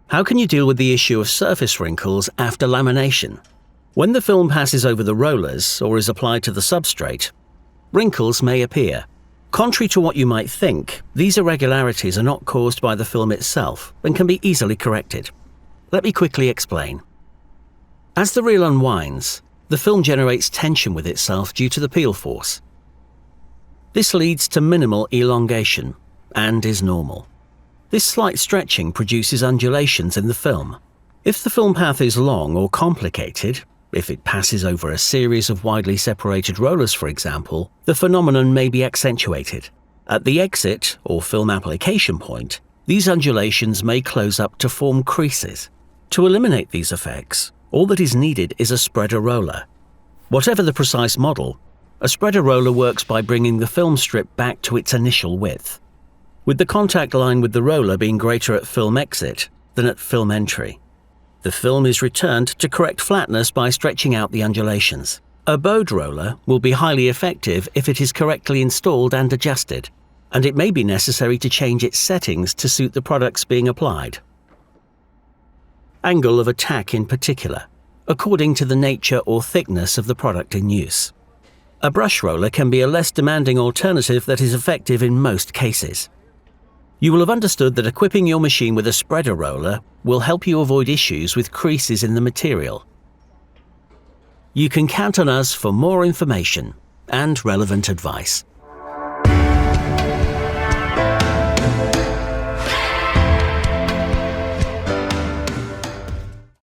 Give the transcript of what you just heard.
How can you deal with the issue of surface wrinkles after lamination? When the film passes over the rollers or is applied to the substrate, wrinkles may appear. Contrary to what you might think, these irregularities are not caused by the film itself and can be easily corrected. Let me quickly explain. As the reel unwinds, the film generates tension with itself due to the peel force. This leads to minimal elongation and is normal. This slight stretching produces undulations in the film. If the film path is long or complicated, if it passes over a series of widely separated rollers, for example, the phenomenon may be accentuated. At the exit or film application point, these undulations may close up to form creases. To eliminate these effects, all that is needed is a spreader roller. Whatever the precise model, a spreader roller works by bringing the film strip back to its initial width, with the contact line with the roller being greater at film exit than at film entry. The film is returned to correct flatness by stretching out the undulations. A bowed roller will be highly effective if it is correctly installed and adjusted, and it may be necessary to change its settings to suit the products being applied. Angle of attack in particular, according to the nature or thickness of the product in use. A brush roller can be a less demanding alternative that is effective in most cases. You will have understood that equipping your machine with a spreader roller will help you avoid issues with creases in the material. You can count on us for more information and relevant advice.